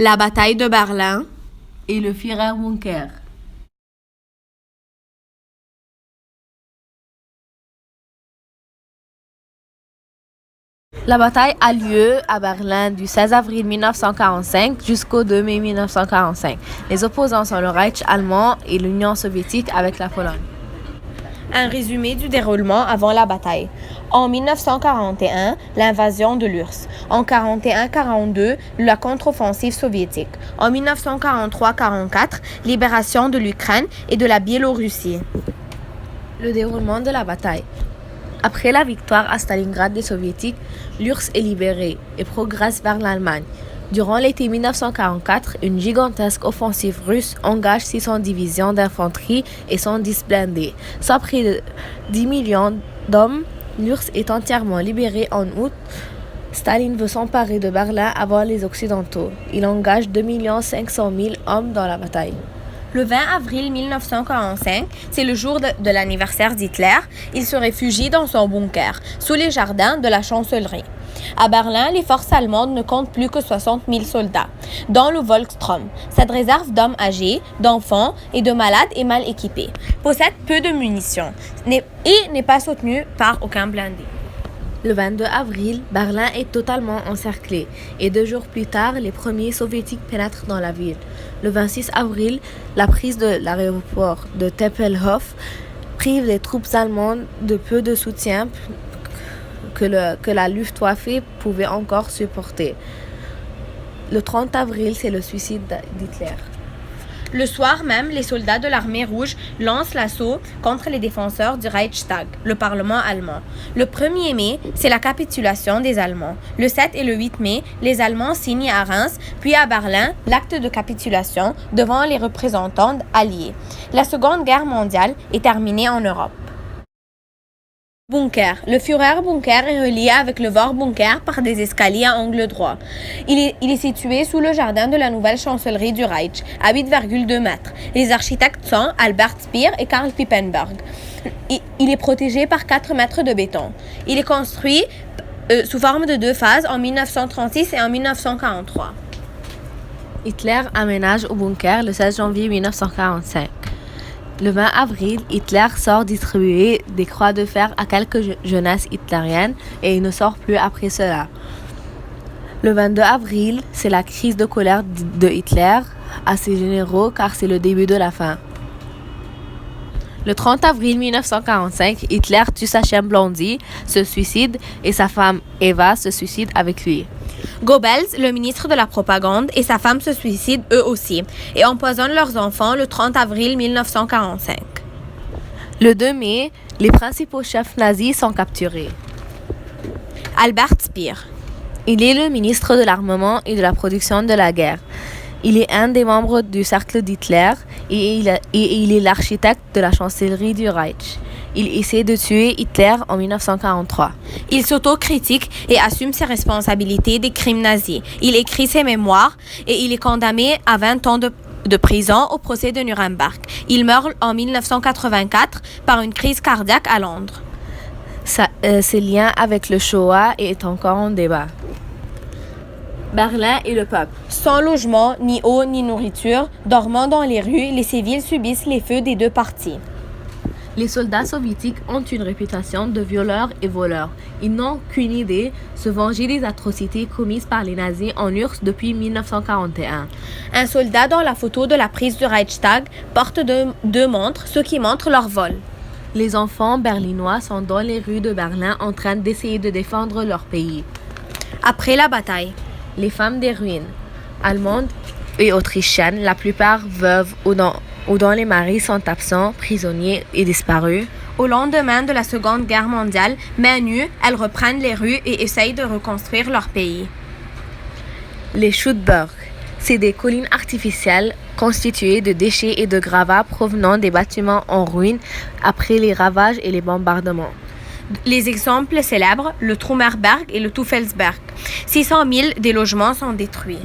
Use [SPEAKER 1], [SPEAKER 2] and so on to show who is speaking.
[SPEAKER 1] La bataille de Berlin
[SPEAKER 2] et le Führerbunker. La bataille a lieu à Berlin du 16 avril 1945 jusqu'au 2 mai 1945. Les opposants sont le Reich allemand et l'Union soviétique avec la Pologne.
[SPEAKER 1] Un résumé du déroulement avant la bataille. En 1941, l'invasion de l'URSS. En 1941-42, la contre-offensive soviétique. En 1943-44, libération de l'Ukraine et de la Biélorussie.
[SPEAKER 2] Le déroulement de la bataille. Après la victoire à Stalingrad des Soviétiques, l'URSS est libérée et progresse vers l'Allemagne. Durant l'été 1944, une gigantesque offensive russe engage 600 divisions d'infanterie et 110 blindés. Sans près de 10 millions d'hommes, l'URSS est entièrement libérée en août. Staline veut s'emparer de Berlin avant les Occidentaux. Il engage 2 500 000 hommes dans la bataille.
[SPEAKER 1] Le 20 avril 1945, c'est le jour de l'anniversaire d'Hitler. Il se réfugie dans son bunker, sous les jardins de la chancellerie. À Berlin, les forces allemandes ne comptent plus que 60 000 soldats, dans le Volkssturm. Cette réserve d'hommes âgés, d'enfants et de malades est mal équipée, possède peu de munitions et n'est pas soutenue par aucun blindé.
[SPEAKER 2] Le 22 avril, Berlin est totalement encerclé et 2 jours plus tard, les premiers soviétiques pénètrent dans la ville. Le 26 avril, la prise de l'aéroport de Tempelhof prive les troupes allemandes de peu de soutien que la Luftwaffe pouvait encore supporter. Le 30 avril, c'est le suicide d'Hitler.
[SPEAKER 1] Le soir même, les soldats de l'armée rouge lancent l'assaut contre les défenseurs du Reichstag, le Parlement allemand. Le 1er mai, c'est la capitulation des Allemands. Le 7 et le 8 mai, les Allemands signent à Reims, puis à Berlin, l'acte de capitulation devant les représentants alliés. La Seconde Guerre mondiale est terminée en Europe. Bunker. Le Führerbunker est relié avec le Vorbunker par des escaliers à angle droit. Il est situé sous le jardin de la nouvelle chancellerie du Reich, à 8,2 mètres. Les architectes sont Albert Speer et Karl Pippenberg. Il est protégé par 4 mètres de béton. Il est construit sous forme de 2 phases en 1936 et en 1943.
[SPEAKER 2] Hitler aménage au bunker le 16 janvier 1945. Le 20 avril, Hitler sort distribuer des croix de fer à quelques jeunesses hitlériennes et il ne sort plus après cela. Le 22 avril, c'est la crise de colère de Hitler à ses généraux car c'est le début de la fin. Le 30 avril 1945, Hitler tue Sachem Blondy, se suicide et sa femme Eva se suicide avec lui.
[SPEAKER 1] Goebbels, le ministre de la propagande, et sa femme se suicident eux aussi et empoisonnent leurs enfants le 30 avril 1945.
[SPEAKER 2] Le 2 mai, les principaux chefs nazis sont capturés.
[SPEAKER 1] Albert Speer.
[SPEAKER 2] Il est le ministre de l'armement et de la production de la guerre. Il est un des membres du cercle d'Hitler et il est l'architecte de la chancellerie du Reich. Il essaie de tuer Hitler en 1943.
[SPEAKER 1] Il s'autocritique et assume ses responsabilités des crimes nazis. Il écrit ses mémoires et il est condamné à 20 ans de prison au procès de Nuremberg. Il meurt en 1984 par une crise cardiaque à Londres.
[SPEAKER 2] Ses liens avec le Shoah est encore en débat. Berlin et le peuple.
[SPEAKER 1] Sans logement, ni eau, ni nourriture, dormant dans les rues, les civils subissent les feux des 2 parties.
[SPEAKER 2] Les soldats soviétiques ont une réputation de violeurs et voleurs. Ils n'ont qu'une idée, se venger des atrocités commises par les nazis en URSS depuis 1941.
[SPEAKER 1] Un soldat dans la photo de la prise du Reichstag porte 2 montres, ce qui montre leur vol.
[SPEAKER 2] Les enfants berlinois sont dans les rues de Berlin en train d'essayer de défendre leur pays.
[SPEAKER 1] Après la bataille,
[SPEAKER 2] les femmes des ruines, allemandes et autrichiennes, la plupart veuves ou dont les maris sont absents, prisonniers et disparus.
[SPEAKER 1] Au lendemain de la Seconde Guerre mondiale, mains nues, elles reprennent les rues et essayent de reconstruire leur pays.
[SPEAKER 2] Les Schuttburg, c'est des collines artificielles constituées de déchets et de gravats provenant des bâtiments en ruine après les ravages et les bombardements.
[SPEAKER 1] Les exemples célèbres, le Trümmerberg et le Teufelsberg. 600 000 des logements sont détruits.